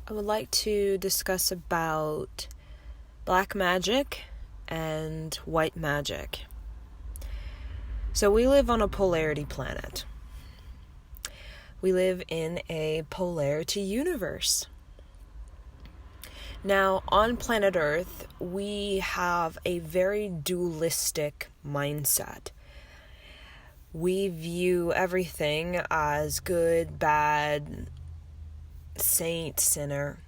I would like to discuss about black magic and white magic. So we live on a polarity planet. We live in a polarity universe. Now, on planet Earth, we have a very dualistic mindset. We view everything as good, bad, saint, sinner,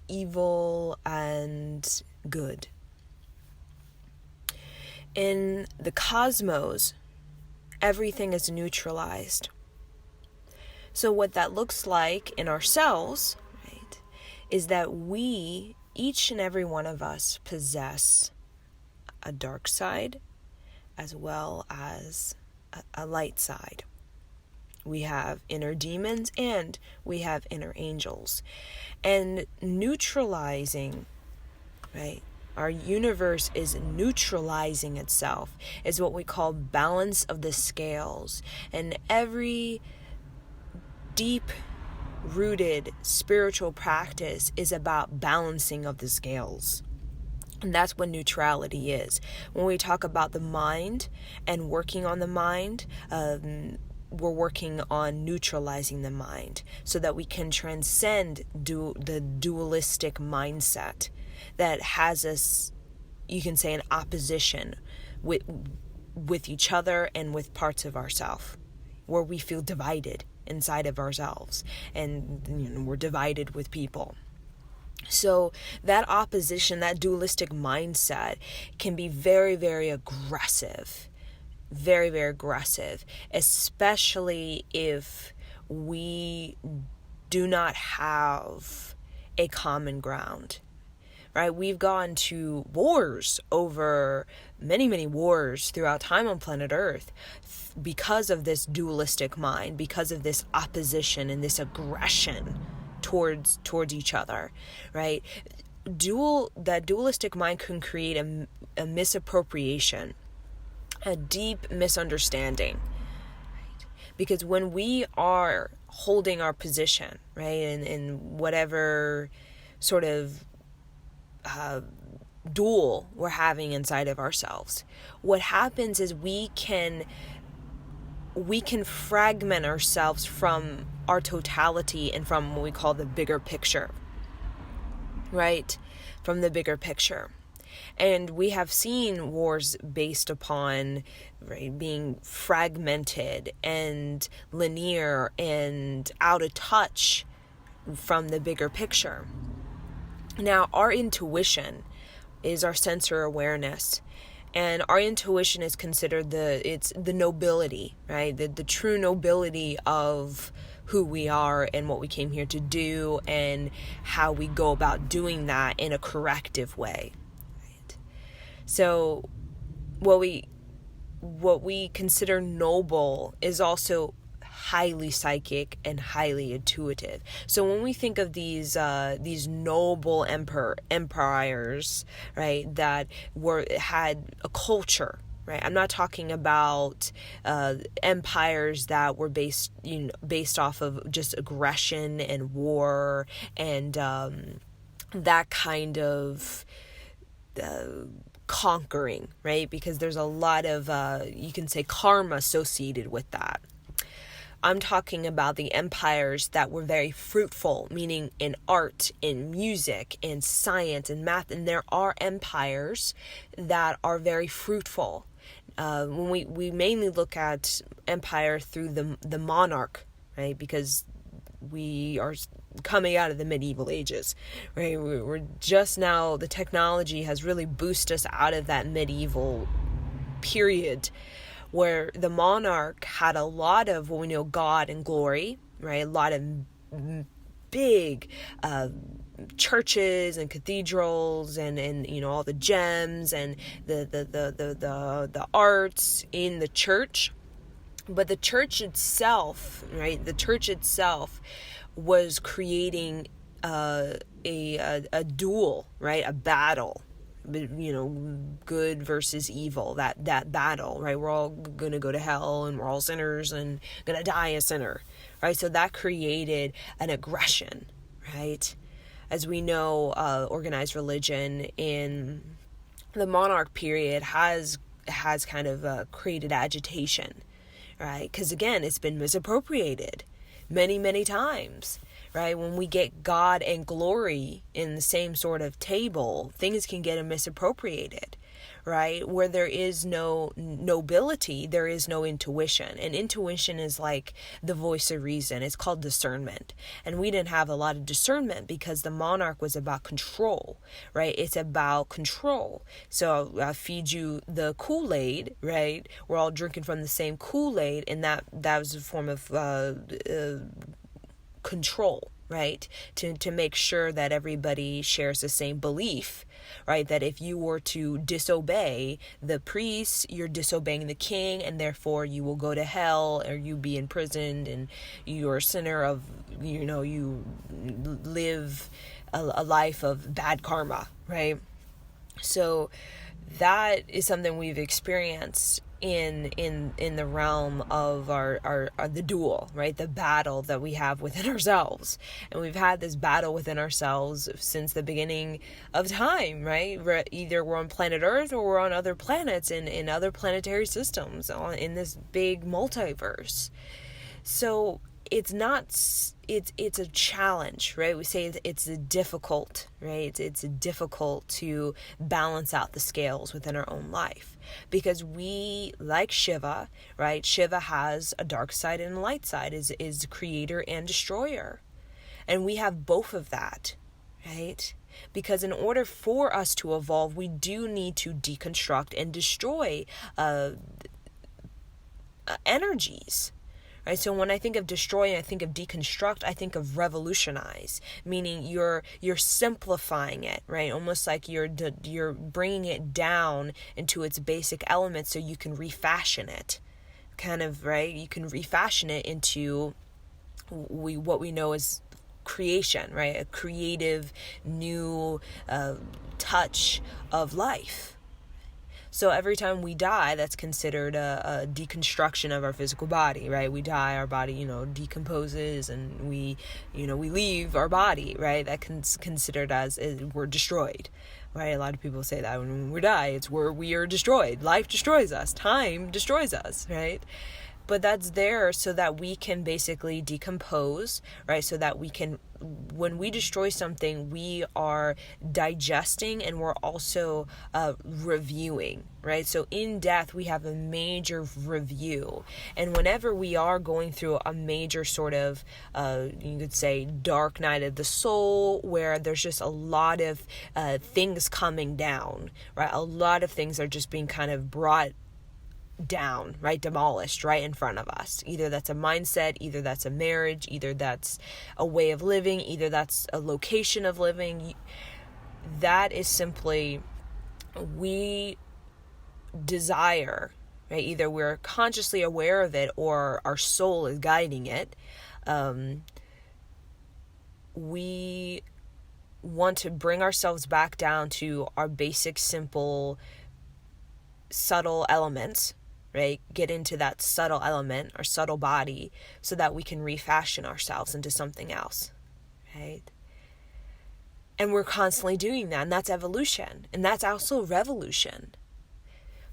evil, and good. In the cosmos, everything is neutralized. So what that looks like in ourselves, right, is that we, each and every one of us, possess a dark side as well as a light side. We have inner demons and we have inner angels. And neutralizing, right, our universe is neutralizing itself, is what we call balance of the scales. And every deep-rooted spiritual practice is about balancing of the scales. And that's what neutrality is. When we talk about the mind and working on the mind, we're working on neutralizing the mind so that we can transcend the dualistic mindset that has us, you can say, in opposition with each other and with parts of ourselves, where we feel divided inside of ourselves, and we're divided with people. So that opposition, that dualistic mindset can be very, very aggressive. Very, very aggressive, especially if we do not have a common ground, right? We've gone to wars over many wars throughout time on planet Earth because of this dualistic mind, because of this opposition and this aggression towards each other, right? That dualistic mind can create a misappropriation, a deep misunderstanding, right? Because when we are holding our position, right, in whatever sort of duel we're having inside of ourselves, what happens is we can fragment ourselves from our totality and from what we call the bigger picture, right? From the bigger picture. And we have seen wars based upon, right, being fragmented and linear and out of touch from the bigger picture. Now, our intuition is our sensor awareness. And our intuition is considered the nobility, right? The true nobility of who we are and what we came here to do and how we go about doing that in a corrective way. So what we consider noble is also highly psychic and highly intuitive. So when we think of these noble empires, right, that had a culture, right? I'm not talking about empires that were based off of just aggression and war and that kind of conquering, right? Because there's a lot of, you can say, karma associated with that. I'm talking about the empires that were very fruitful, meaning in art, in music, in science, in math. And there are empires that are very fruitful. When we mainly look at empire through the monarch, right? Because we are coming out of the medieval ages, right? We're just now, the technology has really boosted us out of that medieval period where the monarch had a lot of what we know God and glory, right? A lot of big churches and cathedrals and all the gems and the arts in the church. But the church itself, right? The church itself was creating a duel, right? A battle, good versus evil, that battle, right? We're all going to go to hell and we're all sinners and going to die a sinner, right? So that created an aggression, right? As we know, organized religion in the monarch period has kind of created agitation, right? Because again, it's been misappropriated many times, right? When we get God and glory in the same sort of table, things can get misappropriated, right? Where there is no nobility, there is no intuition. And intuition is like the voice of reason. It's called discernment. And we didn't have a lot of discernment because the monarch was about control, right? It's about control. So I feed you the Kool-Aid, right? We're all drinking from the same Kool-Aid, and that was a form of control, right? To make sure that everybody shares the same belief, right? That if you were to disobey the priest, you're disobeying the king, and therefore you will go to hell, or you be imprisoned, and you're a sinner of, you live a life of bad karma, right? So that is something we've experienced in the realm of our the duel, right? The battle that we have within ourselves. And we've had this battle within ourselves since the beginning of time, right? Either we're on planet Earth or we're on other planets in other planetary systems in this big multiverse. So it's a challenge, right? We say it's difficult, right? It's difficult to balance out the scales within our own life, because we, like Shiva, right? Shiva has a dark side and a light side, is creator and destroyer. And we have both of that, right? Because in order for us to evolve, we do need to deconstruct and destroy energies. Right, so when I think of destroy, I think of deconstruct, I think of revolutionize, meaning you're simplifying it, right? Almost like you're bringing it down into its basic elements so you can refashion it, kind of, right? You can refashion it into what we know as creation, right? A creative new touch of life. So every time we die, that's considered a deconstruction of our physical body, right? We die, our body, decomposes, and we leave our body, right? That's considered as we're destroyed, right? A lot of people say that when we die, it's where we are destroyed. Life destroys us. Time destroys us, right? But that's there so that we can basically decompose, right? So that we can, when we destroy something, we are digesting and we're also reviewing, right? So in death, we have a major review. And whenever we are going through a major sort of, you could say, dark night of the soul, where there's just a lot of things coming down, right? A lot of things are just being kind of brought down, right? Demolished right in front of us. Either that's a mindset, either that's a marriage, either that's a way of living, either that's a location of living. That is simply, we desire, right? Either we're consciously aware of it or our soul is guiding it. We want to bring ourselves back down to our basic, simple, subtle elements, right? Get into that subtle element or subtle body so that we can refashion ourselves into something else, right? And we're constantly doing that, and that's evolution, and that's also revolution.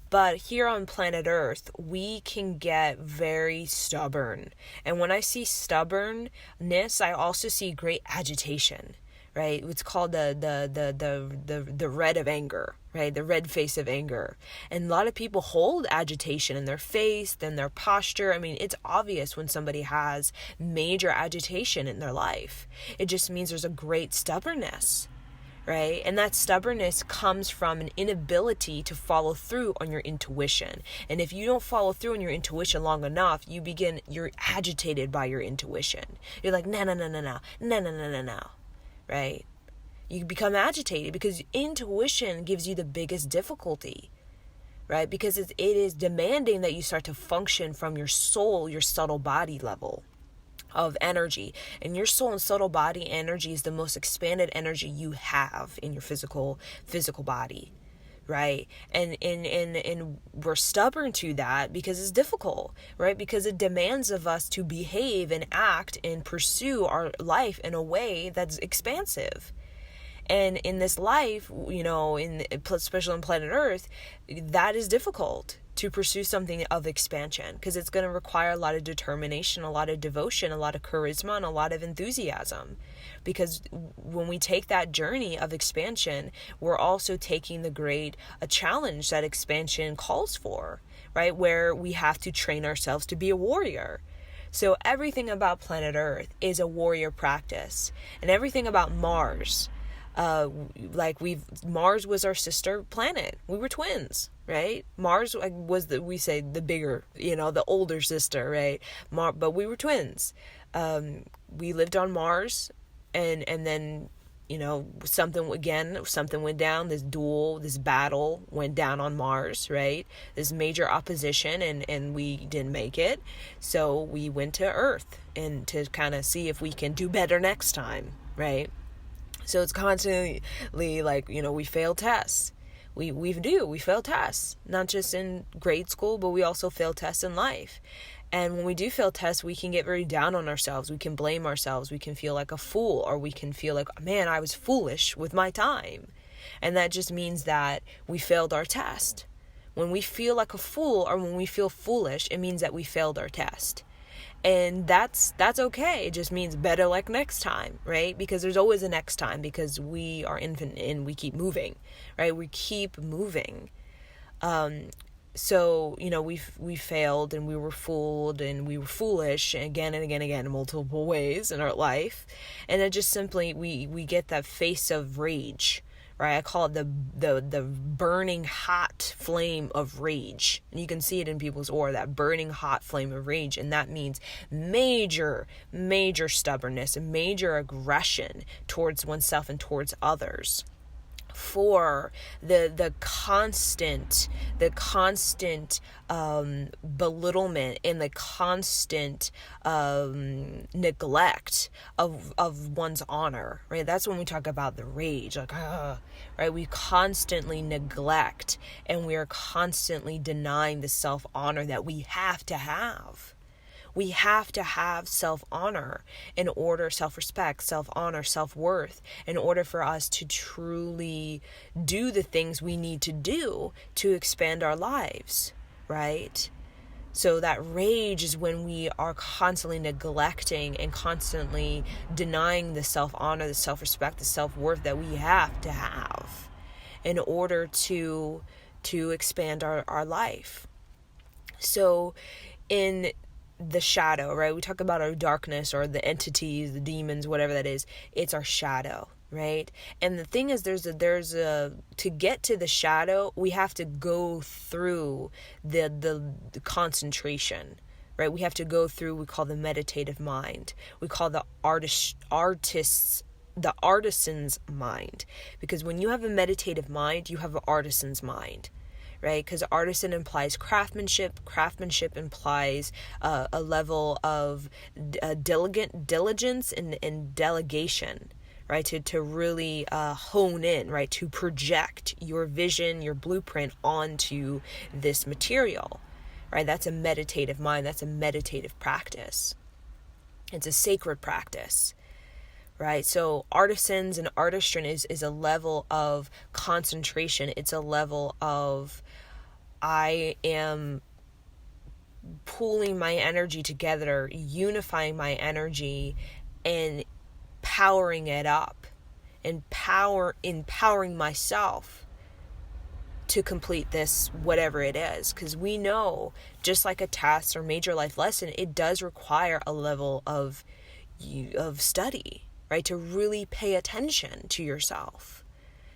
But here on planet Earth, we can get very stubborn. And when I see stubbornness, I also see great agitation, right? It's called the red of anger, right? The red face of anger. And a lot of people hold agitation in their face, then their posture. I mean, it's obvious when somebody has major agitation in their life. It just means there's a great stubbornness, right? And that stubbornness comes from an inability to follow through on your intuition. And if you don't follow through on your intuition long enough, you're agitated by your intuition. You're like, no, right? You become agitated because intuition gives you the biggest difficulty, right? Because it is demanding that you start to function from your soul, your subtle body level of energy. And your soul and subtle body energy is the most expanded energy you have in your physical body, right? And we're stubborn to that because it's difficult, right? Because it demands of us to behave and act and pursue our life in a way that's expansive, And in this life, especially on planet Earth, that is difficult to pursue something of expansion, because it's going to require a lot of determination, a lot of devotion, a lot of charisma, and a lot of enthusiasm. Because when we take that journey of expansion, we're also taking a challenge that expansion calls for, right? Where we have to train ourselves to be a warrior. So everything about planet Earth is a warrior practice. And everything about Mars, Mars was our sister planet. We were twins, right? Mars was the bigger, the older sister, right? But we were twins. We lived on Mars, and then, something went down. This battle went down on Mars, right? This major opposition, and we didn't make it. So we went to Earth and to kind of see if we can do better next time, right? So it's constantly we fail tests. We fail tests, not just in grade school, but we also fail tests in life. And when we do fail tests, we can get very down on ourselves. We can blame ourselves. We can feel like a fool, or we can feel like, man, I was foolish with my time. And that just means that we failed our test. When we feel like a fool, or when we feel foolish, it means that we failed our test. And that's okay. It just means better luck next time, right? Because there's always a next time, because we are infinite and we keep moving, right? We keep moving. So, we failed, and we were fooled, and we were foolish again and again in multiple ways in our life. And it just simply, we get that face of rage, right? I call it the burning hot flame of rage. And you can see it in people's aura, that burning hot flame of rage. And that means major stubbornness, and major aggression towards oneself and towards others, for the constant belittlement and the constant neglect of one's honor, right? That's when we talk about the rage, right? We constantly neglect, and we are constantly denying the self-honor that we have to have. We have to have self-honor in order, self-respect, self-honor, self-worth, in order for us to truly do the things we need to do to expand our lives, right? So that rage is when we are constantly neglecting and constantly denying the self-honor, the self-respect, the self-worth that we have to have in order to expand our life. So in the shadow, right? We talk about our darkness, or the entities, the demons, whatever that is. It's our shadow, right? And the thing is, there's a to get to the shadow, we have to go through the concentration, right? We have to go through, we call the meditative mind. We call the artisan's mind. Because when you have a meditative mind, you have an artisan's mind, right? Because artisan implies craftsmanship. Craftsmanship implies a level of diligence and delegation, right? To really hone in, right? To project your vision, your blueprint onto this material, right? That's a meditative mind. That's a meditative practice. It's a sacred practice, right? So artisans and artistry is a level of concentration. It's a level of, I am pooling my energy together, unifying my energy, and powering it up, and empowering myself to complete this, whatever it is. Because we know, just like a test or major life lesson, it does require a level of study, right? To really pay attention to yourself.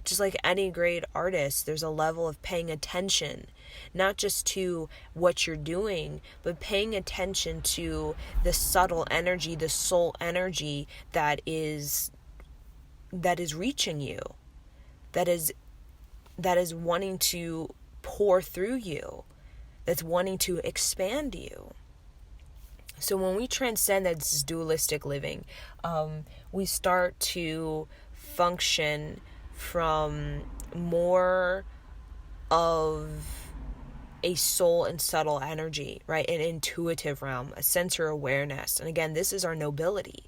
Just like any great artist, there's a level of paying attention, not just to what you're doing, but paying attention to the subtle energy, the soul energy that is reaching you, that is wanting to pour through you, that's wanting to expand you. So when we transcend that dualistic living, we start to function from more of a soul and subtle energy, right? An intuitive realm, a sensor awareness. And again, this is our nobility,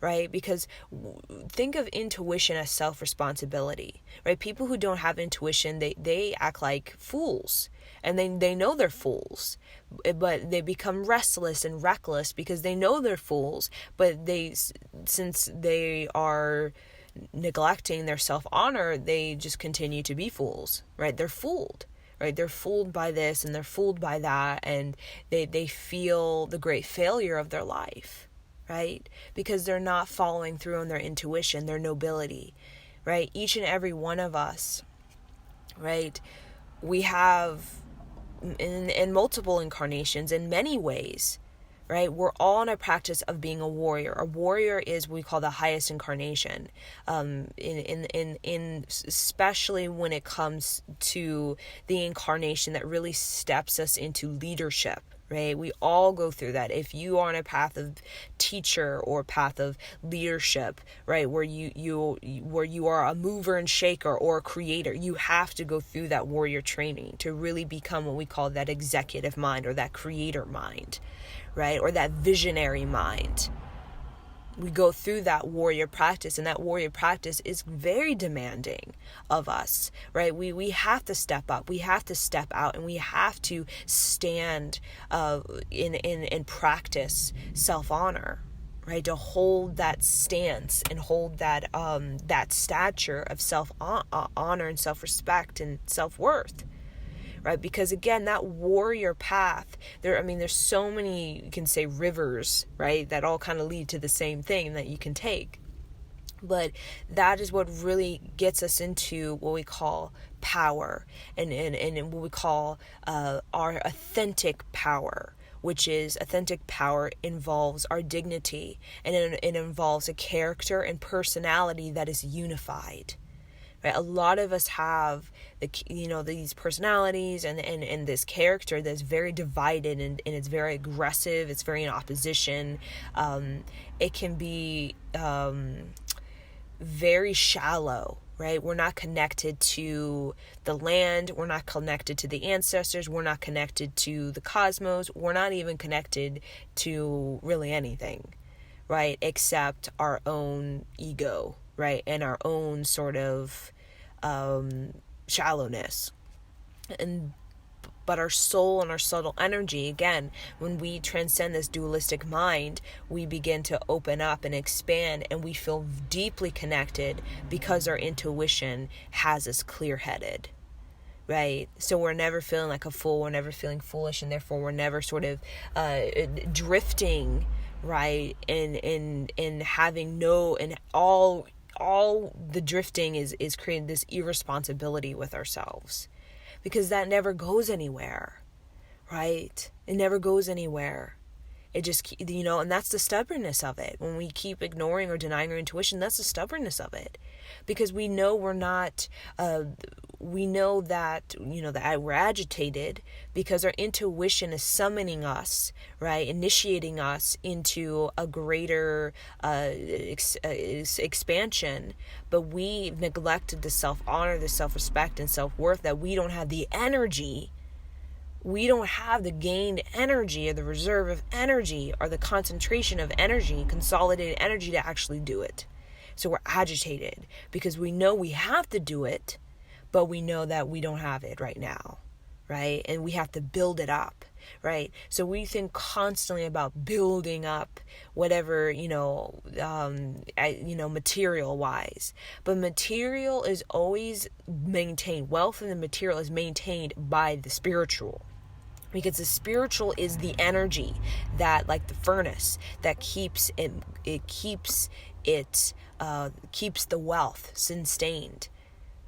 right? Because think of intuition as self-responsibility, right? People who don't have intuition, they act like fools, and they know they're fools, but they become restless and reckless because they know they're fools, but since they are neglecting their self-honor, they just continue to be fools, right? They're fooled. Right, they're fooled by this and they're fooled by that, and they feel the great failure of their life, right? Because they're not following through on their intuition, their nobility, right? Each and every one of us, right? We have in multiple incarnations, in many ways, right? We're all in a practice of being a warrior. A warrior is what we call the highest incarnation. In especially when it comes to the incarnation that really steps us into leadership. Right? We all go through that. If you are on a path of teacher or path of leadership, right, where you are a mover and shaker or a creator, you have to go through that warrior training to really become what we call that executive mind or that creator mind, right? Or that visionary mind. We go through that warrior practice, and that warrior practice is very demanding of us, right? We have to step up, we have to step out, and we have to stand in practice self-honor, right? To hold that stance and hold that that stature of self-honor and self-respect and self-worth. Right? Because again, that warrior path, there's so many, you can say, rivers, right, that all kind of lead to the same thing that you can take. But that is what really gets us into what we call power and what we call our authentic power, which is authentic power involves our dignity, and it involves a character and personality that is unified. Right? A lot of us have these personalities and this character that's very divided, and it's very aggressive, it's very in opposition. It can be very shallow, right? We're not connected to the land, we're not connected to the ancestors, we're not connected to the cosmos, we're not even connected to really anything, right? Except our own ego, right? And our own sort of shallowness. But our soul and our subtle energy, again, when we transcend this dualistic mind, we begin to open up and expand, and we feel deeply connected because our intuition has us clear-headed. Right? So we're never feeling like a fool, we're never feeling foolish, and therefore we're never sort of drifting, right? And having all the drifting is creating this irresponsibility with ourselves, because that never goes anywhere, right? It never goes anywhere. It just, and that's the stubbornness of it. When we keep ignoring or denying our intuition, that's the stubbornness of it, because we know we're not, we know that, that we're agitated because our intuition is summoning us, right? Initiating us into a greater expansion, but we've neglected the self-honor, the self-respect, and self-worth, that we don't have the energy. We don't have the gained energy or the reserve of energy or the concentration of energy, consolidated energy to actually do it. So we're agitated because we know we have to do it, but we know that we don't have it right now, right? And we have to build it up, right? So we think constantly about building up whatever, material wise. But material is always maintained. Wealth in the material is maintained by the spiritual. Because the spiritual is the energy that, like the furnace, that keeps the wealth sustained,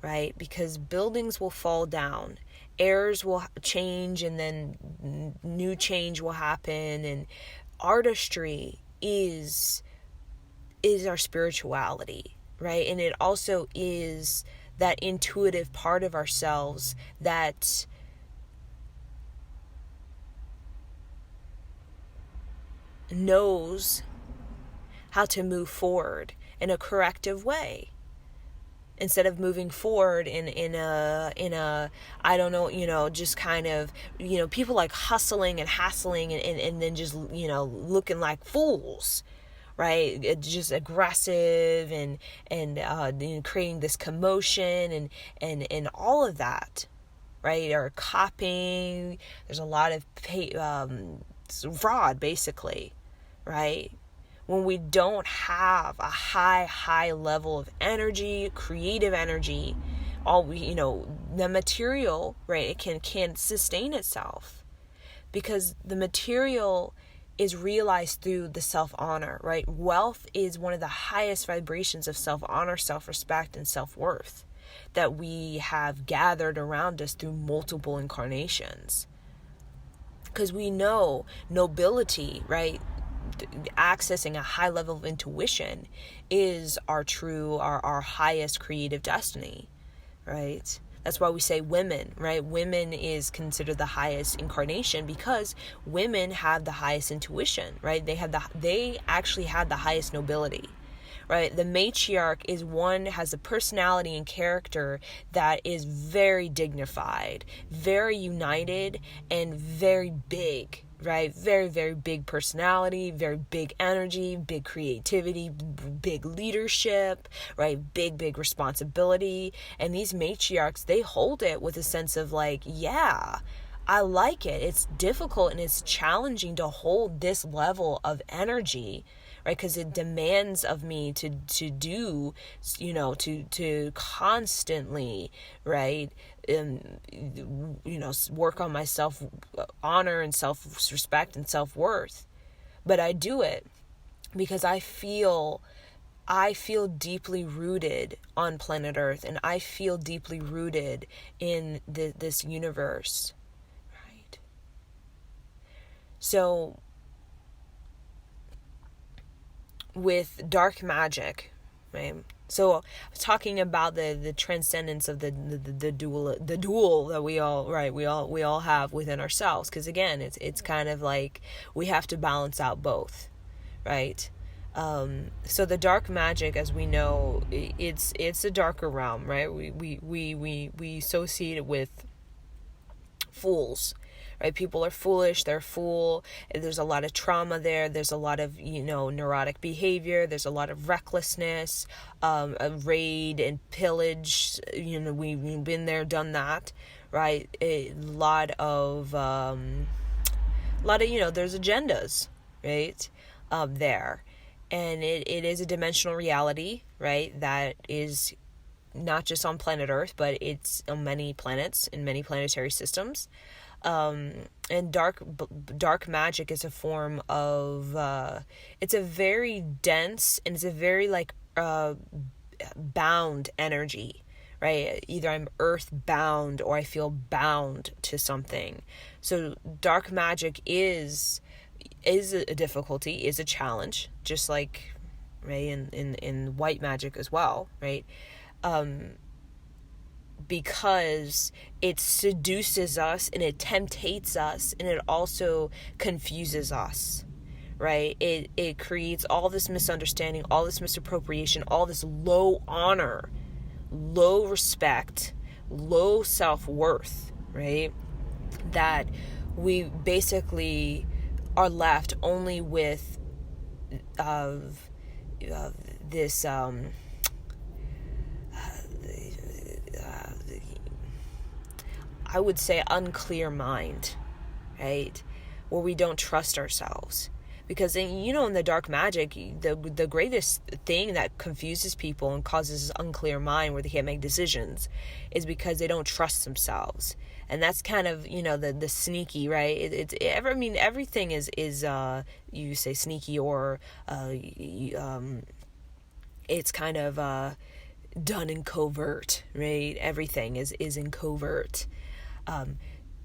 right? Because buildings will fall down, airs will change, and then new change will happen. And artistry is our spirituality, right? And it also is that intuitive part of ourselves that knows how to move forward in a corrective way, instead of moving forward in a I don't know, just kind of, people like hustling and hassling and then just, looking like fools, right? It's just aggressive and creating this commotion and all of that, right? Or copying. There's a lot of fraud, basically, right? When we don't have a high level of energy, creative energy, the material, right, it can't sustain itself, because the material is realized through the self-honor, right? Wealth is one of the highest vibrations of self-honor, self-respect, and self-worth that we have gathered around us through multiple incarnations. Because we know nobility, right? Accessing a high level of intuition is our highest creative destiny, right? That's why we say women, right? Women is considered the highest incarnation because women have the highest intuition, right? They actually have the highest nobility, right? The matriarch has a personality and character that is very dignified, very united, and very big, right? Very, very big personality, very big energy, big creativity, big leadership, right? Big responsibility. And these matriarchs, they hold it with a sense of like, yeah, I like it. It's difficult and it's challenging to hold this level of energy, right? Because it demands of me to do, to constantly, right? Work on my self honor and self respect and self worth. But I do it because I feel deeply rooted on planet Earth, and I feel deeply rooted in this universe, right? So with dark magic, right? So I was talking about the transcendence of the dual that we all have within ourselves, because again, it's kind of like we have to balance out both, right? So the dark magic, as we know, it's a darker realm, right? We associate it with fools, right? People are foolish, they're fool. There's a lot of trauma there. There's a lot of, neurotic behavior. There's a lot of recklessness, raid and pillage. We've been there, done that, right? A lot of, there's agendas, right? There. And it is a dimensional reality, right? That is not just on planet Earth, but it's on many planets, in many planetary systems. And dark magic is a form of, it's a very dense, and it's a very bound energy, right? Either I'm earth bound or I feel bound to something. So dark magic is a difficulty, is a challenge, just like, right, in white magic as well, right? Because it seduces us and it temptates us, and it also confuses us, right? It creates all this misunderstanding, all this misappropriation, all this low honor, low respect, low self-worth, right? That we basically are left only with this I would say unclear mind, right? Where we don't trust ourselves. Because in the dark magic, the greatest thing that confuses people and causes unclear mind where they can't make decisions is because they don't trust themselves. And that's kind of, the sneaky, right? Everything is you say sneaky, or it's kind of done in covert, right? Everything is in covert.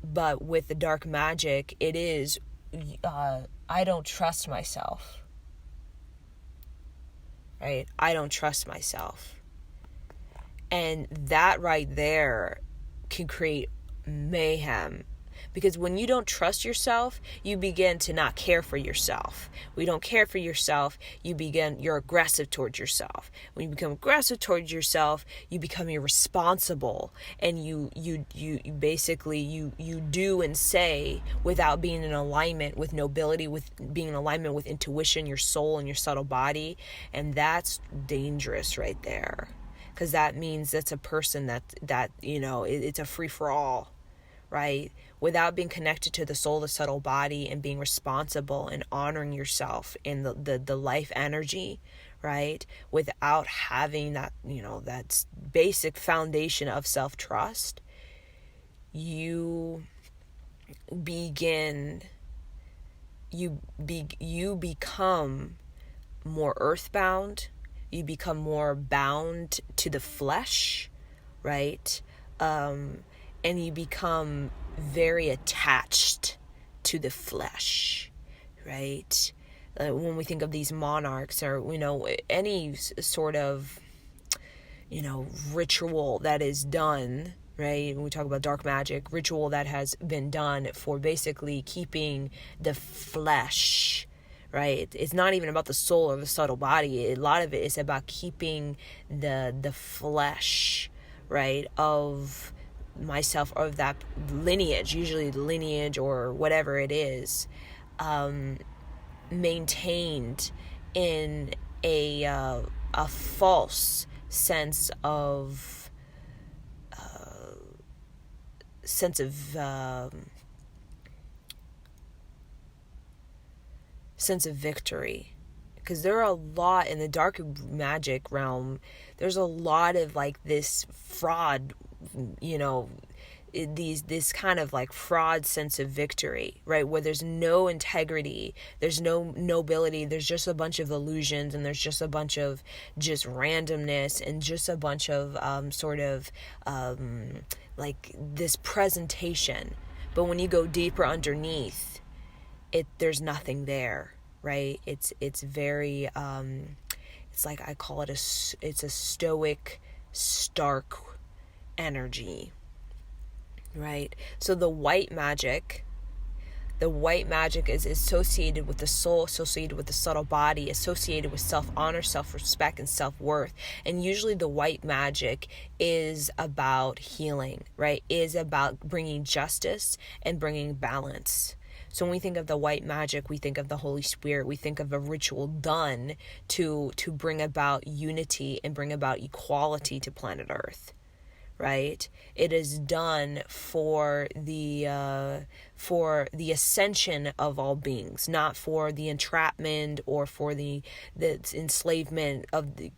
But with the dark magic, it is, I don't trust myself, right? I don't trust myself. And that right there can create mayhem, Because when you don't trust yourself, you begin to not care for yourself. When you don't care for yourself, you're aggressive towards yourself. When you become aggressive towards yourself, you become irresponsible, and you basically you do and say without being in alignment with nobility, with being in alignment with intuition, your soul and your subtle body. And that's dangerous right there, because that means that's a person that it's a free-for-all, right? Without being connected to the soul, the subtle body, and being responsible and honoring yourself and the life energy, right? Without having that, that basic foundation of self-trust, you become more earthbound. You become more bound to the flesh, right? And you become very attached to the flesh, right? When we think of these monarchs, or any sort of ritual that is done, right? When we talk about dark magic, ritual that has been done for basically keeping the flesh, right? It's not even about the soul or the subtle body. A lot of it is about keeping the flesh, right, of myself, or of that lineage, usually the lineage or whatever it is, maintained in a false sense of sense of victory. Because there are a lot in the dark magic realm, there's a lot of like this fraud, this kind of like fraud sense of victory, right? Where there's no integrity, there's no nobility, there's just a bunch of illusions, and there's just a bunch of just randomness, and just a bunch of like this presentation. But when you go deeper underneath it, there's nothing there, right? It's very it's like, I call it it's a stoic, stark energy, right? So the white magic is associated with the soul, associated with the subtle body, associated with self-honor, self-respect, and self-worth. And usually the white magic is about healing, right? Is about bringing justice and bringing balance. So when we think of the white magic, we think of the Holy Spirit. We think of a ritual done to bring about unity and bring about equality to planet Earth, right? It is done for the ascension of all beings, not for the entrapment or for the enslavement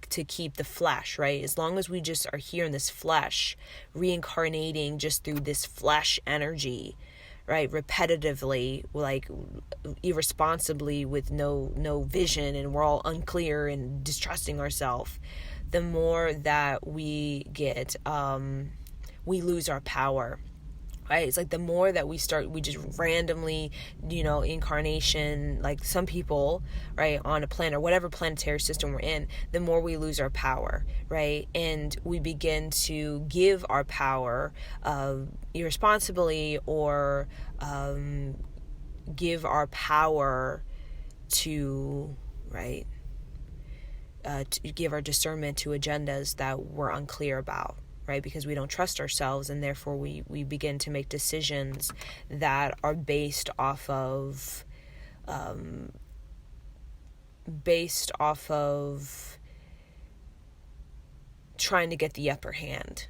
to keep the flesh, right? As long as we just are here in this flesh, reincarnating just through this flesh energy, right, repetitively, like irresponsibly, with no vision, and we're all unclear and distrusting ourselves, the more that we get, we lose our power, right? It's like the more that we just randomly, incarnation, like some people, right, on a planet or whatever planetary system we're in, the more we lose our power, right? And we begin to give our power irresponsibly, or give our power to, right, to give our discernment to agendas that we're unclear about, right? Because we don't trust ourselves, and therefore we begin to make decisions that are based off of trying to get the upper hand,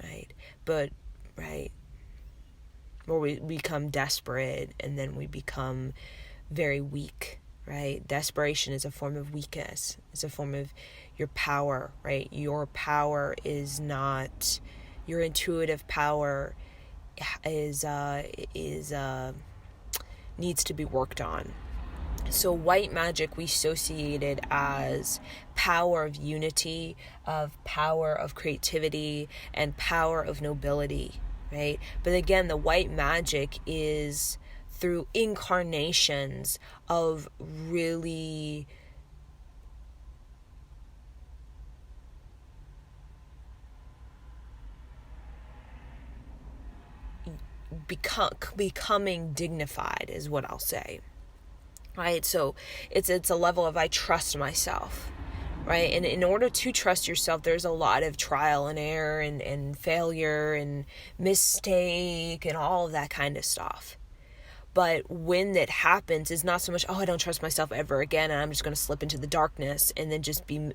right? But, right, where we become desperate, and then we become very weak, right? Desperation is a form of weakness. It's a form of your power, right? Your power is not, your intuitive power is needs to be worked on. So white magic we associated as power of unity, of power of creativity, and power of nobility, right? But again, the white magic is through incarnations of really becoming dignified is what I'll say, right? So it's a level of, I trust myself, right? And in order to trust yourself, there's a lot of trial and error and failure and mistake and all of that kind of stuff. But when that happens, it's not so much, I don't trust myself ever again, and I'm just going to slip into the darkness and then just be,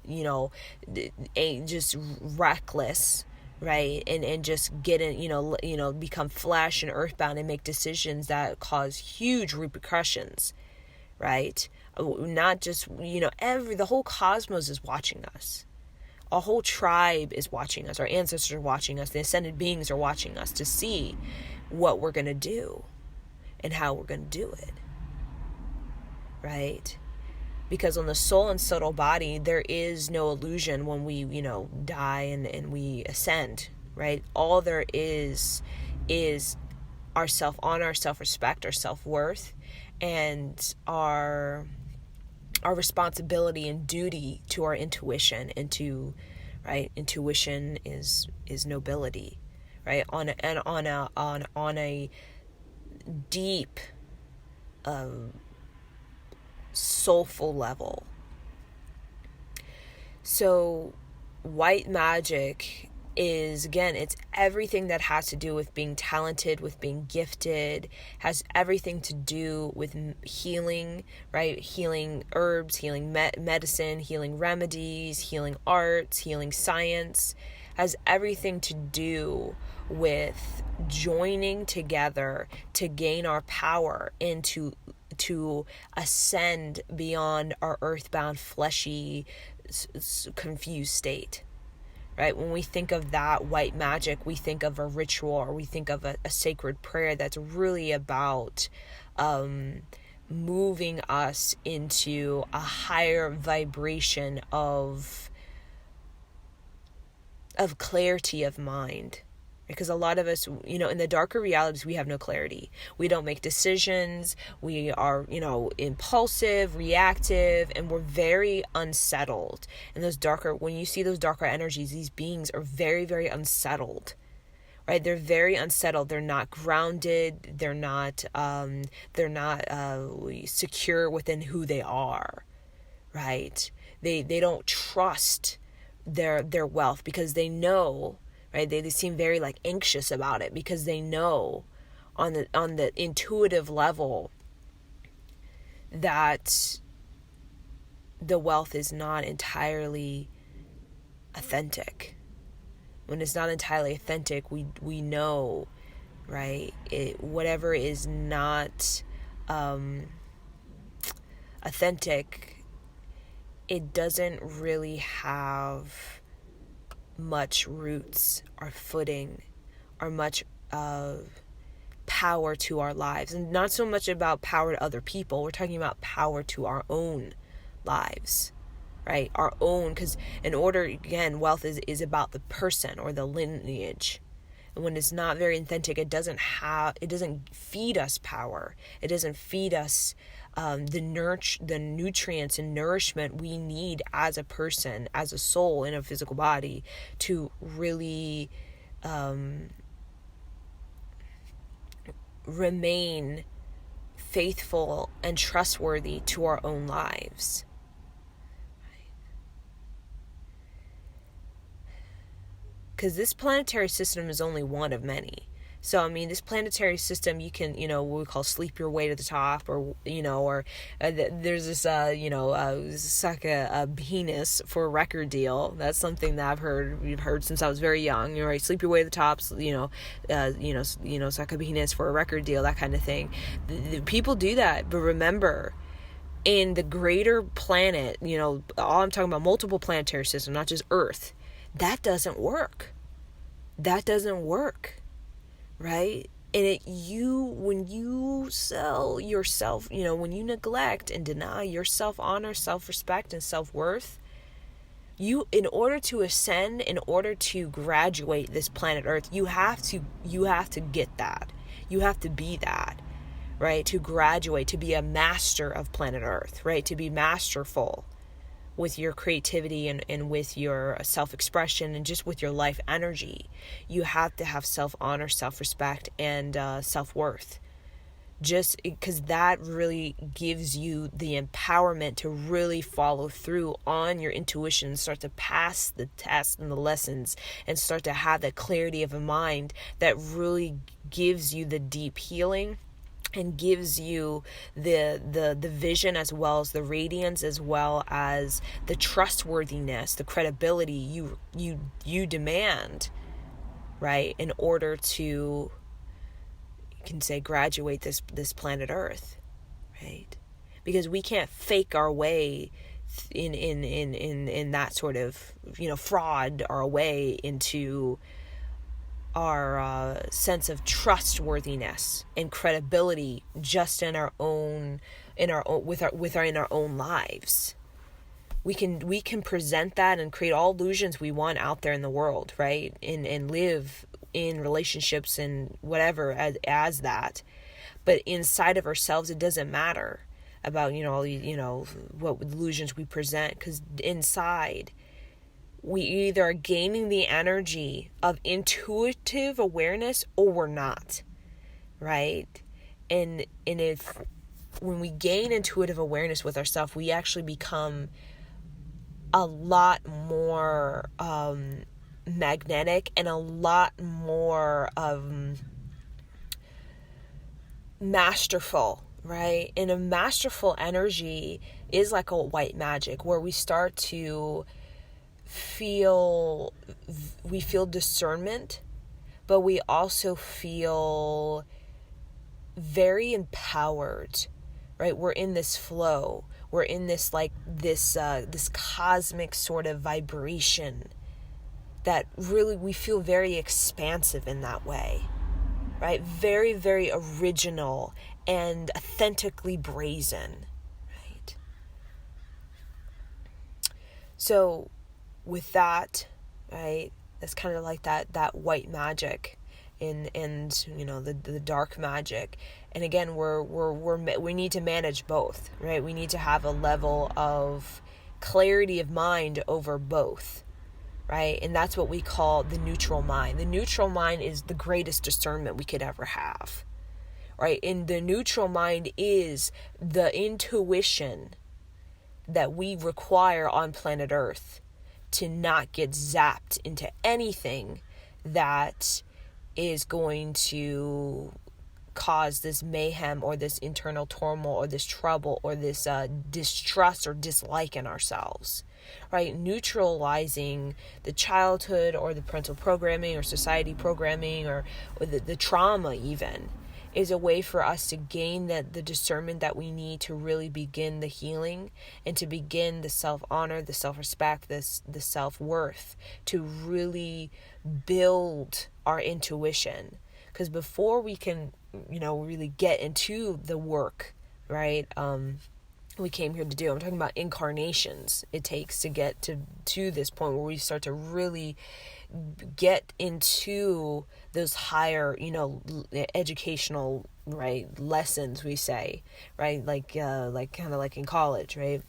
just reckless, right? And just get in, become flesh and earthbound and make decisions that cause huge repercussions, right? Not just, the whole cosmos is watching us. A whole tribe is watching us. Our ancestors are watching us. The ascended beings are watching us to see what we're going to do and how we're going to do it, right? Because on the soul and subtle body, there is no illusion when we, die and we ascend, right? All there is our self-honor, our self-respect, our self-worth, and our responsibility and duty to our intuition and to, right? Intuition is nobility, right? On a deep, soulful level. So white magic is, again, it's everything that has to do with being talented, with being gifted, has everything to do with healing, right? Healing herbs, healing medicine, healing remedies, healing arts, healing science, has everything to do with joining together to gain our power and to ascend beyond our earthbound, fleshy, confused state, right? When we think of that white magic, we think of a ritual, or we think of a sacred prayer that's really about moving us into a higher vibration of clarity of mind. Because a lot of us, in the darker realities, we have no clarity. We don't make decisions. We are, impulsive, reactive, and we're very unsettled. And when you see those darker energies, these beings are very, very unsettled, right? They're very unsettled. They're not grounded. They're not secure within who they are, right? They don't trust their wealth, because they know, right? They seem very anxious about it, because they know on the intuitive level that the wealth is not entirely authentic. When it's not entirely authentic, we know, right? Whatever is not authentic, it doesn't really have much roots or footing or much power to our lives. And not so much about power to other people. We're talking about power to our own lives, right? Our own, because again, wealth is about the person or the lineage. And when it's not very authentic, it doesn't feed us power. It doesn't feed us the nutrients and nourishment we need as a person, as a soul in a physical body, to really remain faithful and trustworthy to our own lives. Because this planetary system is only one of many. So, this planetary system, you can, what we call sleep your way to the top, or, there's this, suck a penis for a record deal. That's something that we've heard since I was very young, right? Sleep your way to the top, suck a penis for a record deal, that kind of thing. People do that, but remember, in the greater planet, all I'm talking about, multiple planetary systems, not just Earth, that doesn't work. That doesn't work. Right? And when you sell yourself, when you neglect and deny your self-honor, self-respect, and self-worth, in order to ascend, in order to graduate this planet Earth, you have to get that. You have to be that, right? To graduate, to be a master of planet Earth, right? To be masterful, with your creativity and with your self-expression and just with your life energy. You have to have self-honor, self-respect, and self-worth. Just because that really gives you the empowerment to really follow through on your intuition, start to pass the tests and the lessons, and start to have that clarity of a mind that really gives you the deep healing and gives you the vision, as well as the radiance, as well as the trustworthiness, the credibility you demand, right, in order to, can say, graduate this planet Earth, right? Because we can't fake our way in that sort of, fraud our way into our sense of trustworthiness and credibility just in our own lives. We can present that and create all illusions we want out there in the world, right? And live in relationships and whatever as that, but inside of ourselves, it doesn't matter about what illusions we present, because inside we either are gaining the energy of intuitive awareness or we're not, right? And if when we gain intuitive awareness with ourselves, we actually become a lot more magnetic and a lot more masterful, right? And a masterful energy is like a white magic, where we start to feel discernment, but we also feel very empowered, right? We're in this flow. We're in this this cosmic sort of vibration that really we feel very expansive in that way, right? Very, very original and authentically brazen, right? So with that, right, that's kind of like that white magic and the dark magic. And again, we need to manage both, right? We need to have a level of clarity of mind over both, right? And that's what we call the neutral mind. The neutral mind is the greatest discernment we could ever have, right? And the neutral mind is the intuition that we require on planet Earth to not get zapped into anything that is going to cause this mayhem or this internal turmoil or this trouble or this distrust or dislike in ourselves, right? Neutralizing the childhood or the parental programming or society programming or the trauma even is a way for us to gain the discernment that we need to really begin the healing and to begin the self-honor, the self-respect, the self-worth, to really build our intuition. Because before we can, really get into the work, right, we came here to do, I'm talking about incarnations it takes to get to this point where we start to really get into those higher, educational, right, lessons, we say, right, like kind of like in college, right,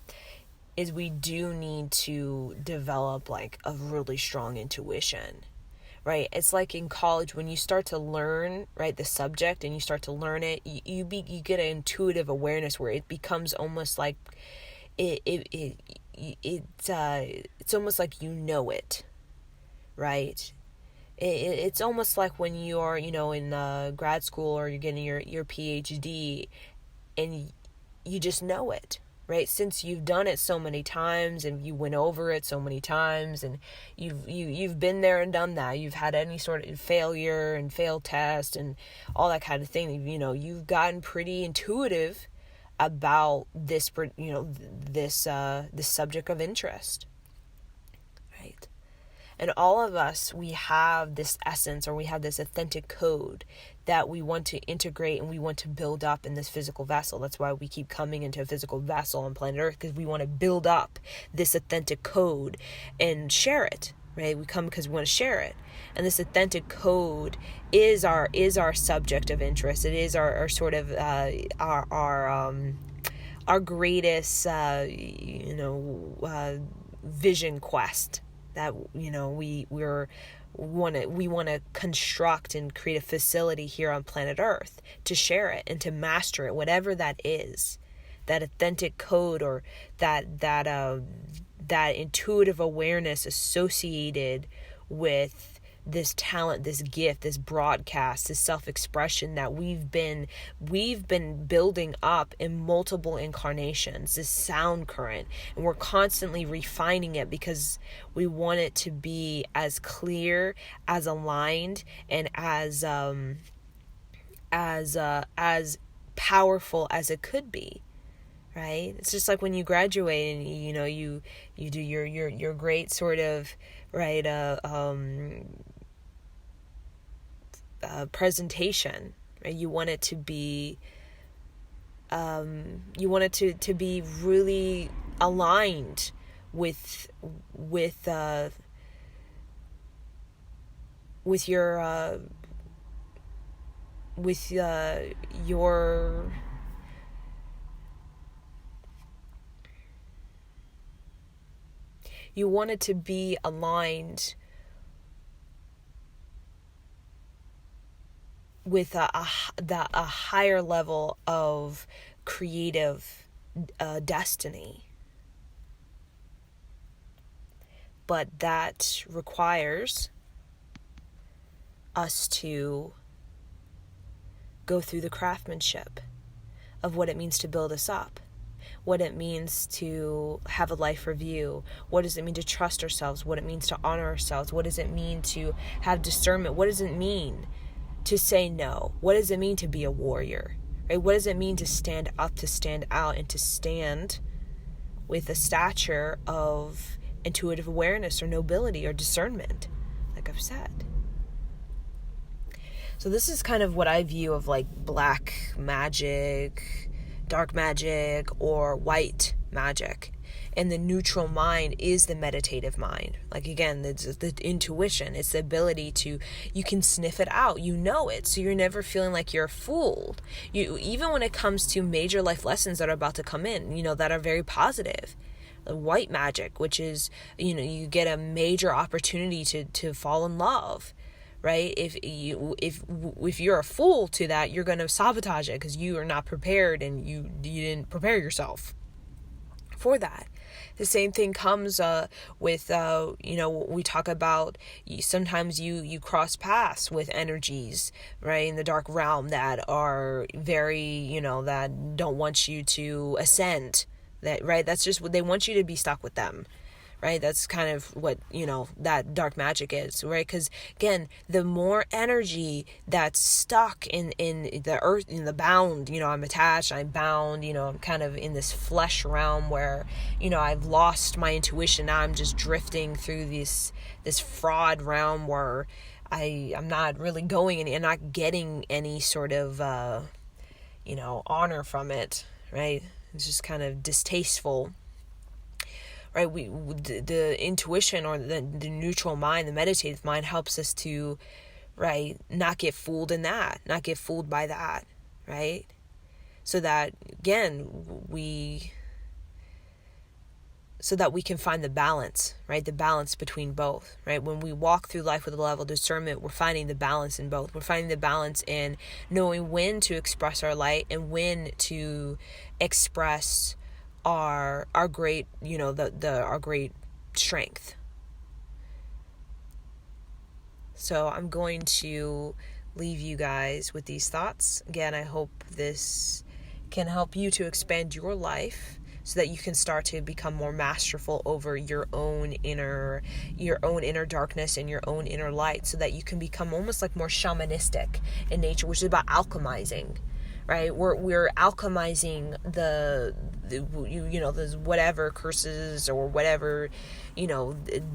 is we do need to develop like a really strong intuition, right? It's like in college when you start to learn, right, the subject and you start to learn it, you get an intuitive awareness where it becomes almost like it's almost like it, right? It's almost like when you're, in grad school or you're getting your PhD and you just know it, right? Since you've done it so many times and you went over it so many times and you've been there and done that. You've had any sort of failure and failed test and all that kind of thing. You've gotten pretty intuitive about this, this subject of interest, right? And all of us, we have this essence or we have this authentic code that we want to integrate and we want to build up in this physical vessel. That's why we keep coming into a physical vessel on planet Earth, because we want to build up this authentic code and share it, right? We come because we want to share it. And this authentic code is our subject of interest. It is our sort of our greatest, vision quest that, we want to construct and create a facility here on planet Earth to share it and to master it, whatever that is, that authentic code, or that intuitive awareness associated with this talent, this gift, this broadcast, this self-expression that we've been building up in multiple incarnations, this sound current, and we're constantly refining it because we want it to be as clear, as aligned, and as powerful as it could be. Right? It's just like when you graduate and you do your great sort of presentation. Right? You want it to be to be really aligned with your you want it to be aligned with a higher level of creative destiny. But that requires us to go through the craftsmanship of what it means to build us up, what it means to have a life review, what does it mean to trust ourselves, what it means to honor ourselves, what does it mean to have discernment, what does it mean to say no, what does it mean to be a warrior, right? What does it mean to stand up, to stand out, and to stand with a stature of intuitive awareness or nobility or discernment, like I've said. So this is kind of what I view of like black magic, dark magic, or white magic. And the neutral mind is the meditative mind. Like again, it's the intuition. It's the ability to, you can sniff it out. You know it. So you're never feeling like you're fooled. Even when it comes to major life lessons that are about to come in, that are very positive. White magic, which is, you get a major opportunity to fall in love. Right? If you're a fool to that, you're going to sabotage it because you are not prepared and you didn't prepare yourself for that. The same thing comes with we talk about sometimes you cross paths with energies, right, in the dark realm that are very, that don't want you to ascend. That, right? That's just what they want you to be stuck with them. Right? That's kind of what, that dark magic is, right? Because again, the more energy that's stuck in the earth, in the bound, I'm attached, I'm bound, I'm kind of in this flesh realm where, I've lost my intuition. Now I'm just drifting through this fraud realm where I'm not really going and not getting any sort of, honor from it, right? It's just kind of distasteful. Right, the intuition or the neutral mind, the meditative mind helps us to, right, not get fooled in that, not get fooled by that, right? So that, again, we can find the balance, right? The balance between both, right? When we walk through life with a level of discernment, we're finding the balance in both. We're finding the balance in knowing when to express our light and when to express our great, our great strength. So I'm going to leave you guys with these thoughts. Again, I hope this can help you to expand your life so that you can start to become more masterful over your own inner darkness and your own inner light, so that you can become almost like more shamanistic in nature, which is about alchemizing. Right, we're alchemizing the there's whatever curses or whatever,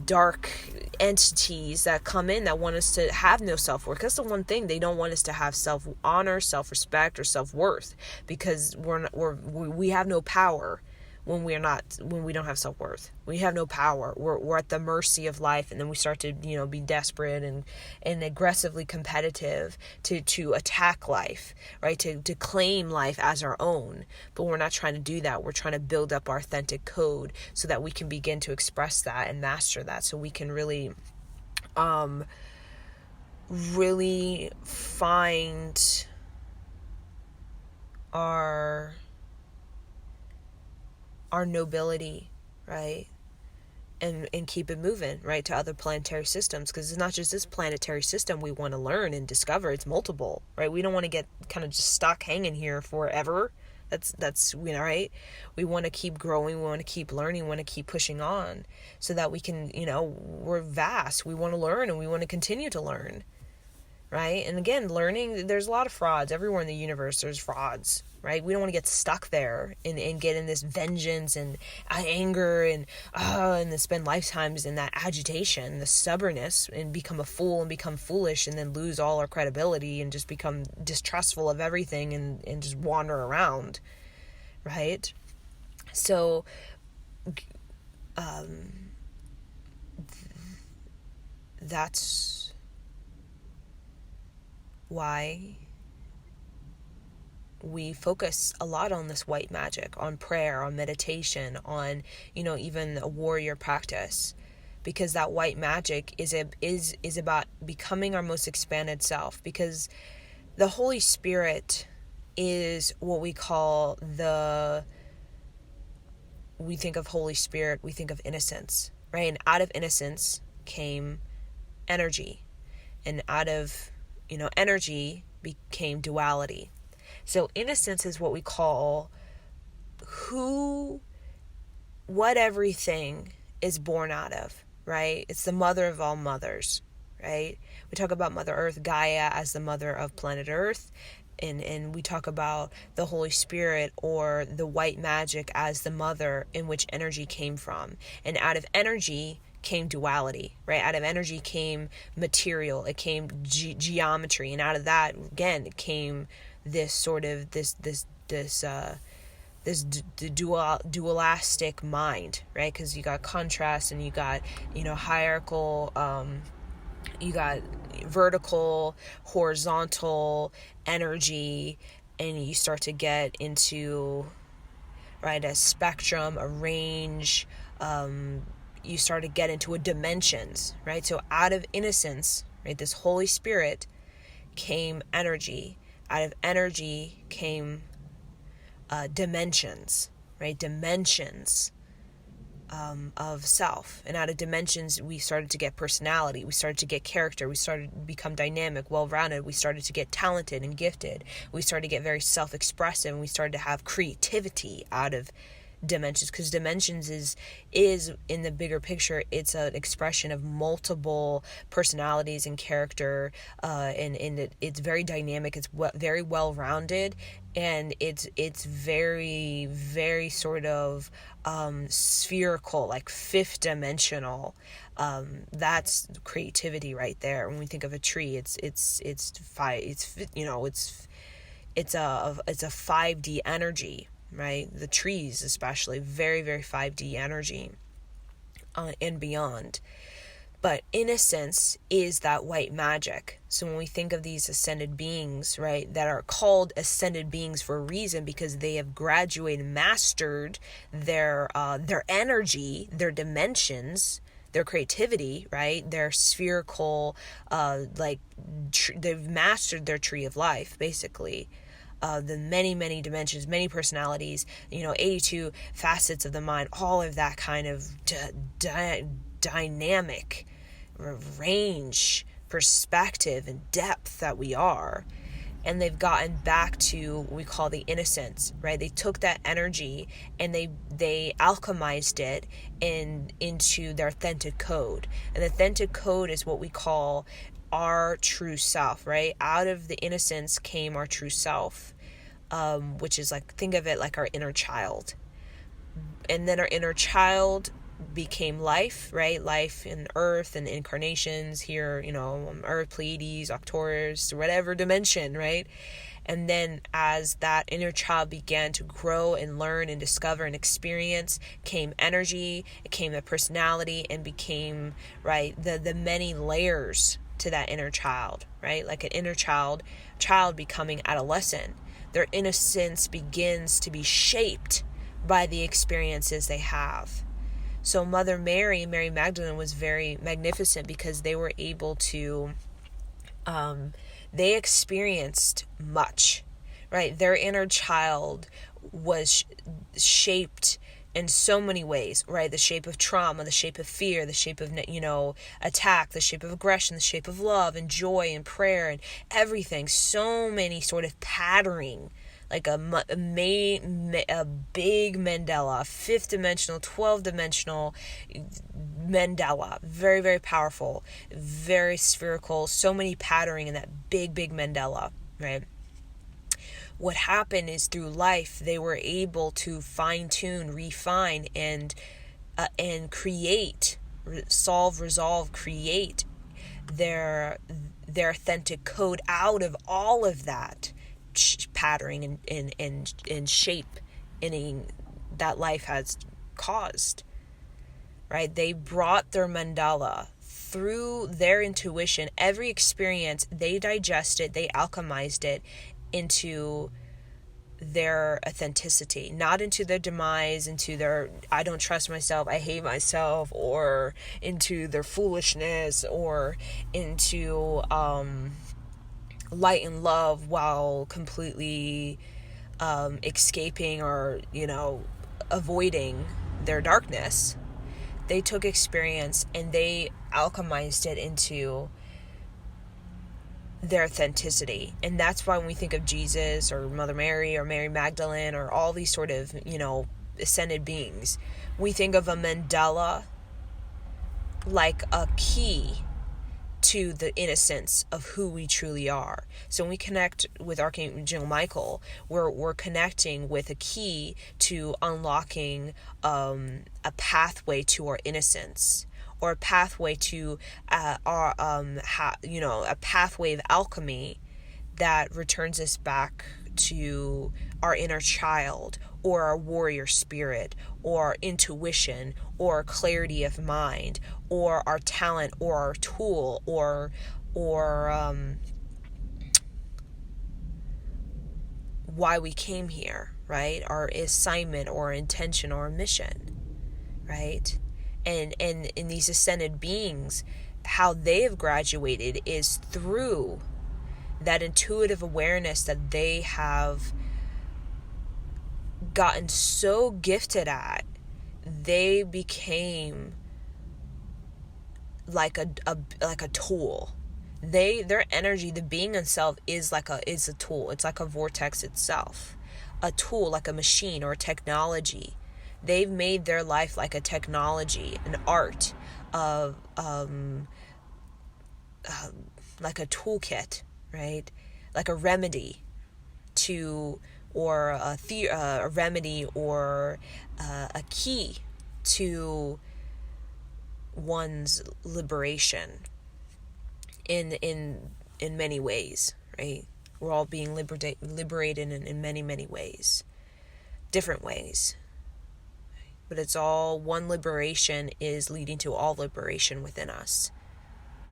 dark entities that come in that want us to have no self-worth. That's the one thing they don't want us to have: self-honor, self-respect, or self-worth, because we have no power. when we don't have self-worth. We have no power. We're at the mercy of life, and then we start to, be desperate and aggressively competitive to attack life, right? To claim life as our own. But we're not trying to do that. We're trying to build up our authentic code so that we can begin to express that and master that, so we can really find our nobility, right? And keep it moving, right, to other planetary systems, because it's not just this planetary system we want to learn and discover. It's multiple, right? We don't want to get kind of just stuck hanging here forever. That's right? We want to keep growing. We want to keep learning. We want to keep pushing on so that we can, we're vast. We want to learn, and we want to continue to learn, right? And again, learning, there's a lot of frauds. Everywhere in the universe, there's frauds, right? We don't want to get stuck there and get in this vengeance and anger and then spend lifetimes in that agitation, the stubbornness, and become a fool and become foolish, and then lose all our credibility and just become distrustful of everything and just wander around, right? So that's why we focus a lot on this white magic, on prayer, on meditation, on, even a warrior practice, because that white magic is about becoming our most expanded self, because the Holy Spirit is what we call we think of Holy Spirit, we think of innocence, right? And out of innocence came energy, and out of energy became duality. So innocence is what we call what everything is born out of, right? It's the mother of all mothers, right? We talk about Mother Earth, Gaia, as the mother of planet Earth, and we talk about the Holy Spirit or the white magic as the mother in which energy came from. And out of energy came duality, right? Out of energy came material, it came geometry, and out of that, again, it came this sort of this dualistic mind, right? Because you got contrast, and you got hierarchical, you got vertical, horizontal energy, and you start to get into, right, a spectrum, a range. You start to get into dimensions, right? So out of innocence, right, this Holy Spirit came energy. Out of energy came dimensions, right? Dimensions of self. And out of dimensions, we started to get personality. We started to get character. We started to become dynamic, well-rounded. We started to get talented and gifted. We started to get very self-expressive, and we started to have creativity out of dimensions, because dimensions is in the bigger picture, it's an expression of multiple personalities and character, and it's very dynamic. It's very well rounded, and it's very, very sort of spherical, like fifth dimensional. That's creativity right there. When we think of a tree, it's a 5D energy, right? The trees especially, very, very 5D energy, and beyond. But innocence is that white magic. So when we think of these ascended beings, right, that are called ascended beings for a reason, because they have graduated, mastered their energy, their dimensions, their creativity, right, their spherical, they've mastered their tree of life, basically. The many, many dimensions, many personalities, 82 facets of the mind, all of that kind of dynamic range, perspective, and depth that we are. And they've gotten back to what we call the innocence, right? They took that energy and they alchemized it into their authentic code. And the authentic code is what we call our true self, right? Out of the innocence came our true self, which is like, think of it like our inner child. And then our inner child became life, right? Life in Earth and incarnations here, Earth, Pleiades, Arcturus, whatever dimension, right? And then as that inner child began to grow and learn and discover and experience, came energy, it came the personality, and became, right, the many layers to that inner child, right? Like an inner child becoming adolescent. Their innocence begins to be shaped by the experiences they have. So Mother Mary and Mary Magdalene was very magnificent because they were able to, they experienced much, right? Their inner child was shaped in so many ways, right? The shape of trauma, the shape of fear, the shape of, attack, the shape of aggression, the shape of love and joy and prayer and everything. So many sort of patterning, like a big mandala, 5th dimensional, 12 dimensional mandala, very, very powerful, very spherical, so many patterning in that big mandala, right? What happened is through life, they were able to fine-tune, refine, and create, solve, resolve, create their authentic code out of all of that patterning and shape that life has caused, right? They brought their mandala through their intuition. Every experience, they digested, they alchemized it into their authenticity, not into their demise, into their I don't trust myself, I hate myself, or into their foolishness, or into light and love while completely escaping or avoiding their darkness. They took experience and they alchemized it into their authenticity. And that's why when we think of Jesus or Mother Mary or Mary Magdalene or all these sort of ascended beings, we think of a mandala like a key to the innocence of who we truly are. So when we connect with Archangel Michael, we're connecting with a key to unlocking a pathway to our innocence, or a pathway to a pathway of alchemy that returns us back to our inner child, or our warrior spirit, or our intuition, or clarity of mind, or our talent, or our tool, or why we came here, right? Our assignment or intention or mission, right? And in these ascended beings, how they have graduated is through that intuitive awareness that they have gotten so gifted at. They became like a tool. Their energy, the being itself, is a tool. It's like a vortex itself, a tool, like a machine or a technology. They've made their life like a technology, an art of like a toolkit, right? Like a remedy to, or a remedy, or a key to one's liberation in many ways, right? We're all being liberated in many ways, different ways. But it's all one liberation is leading to all liberation within us.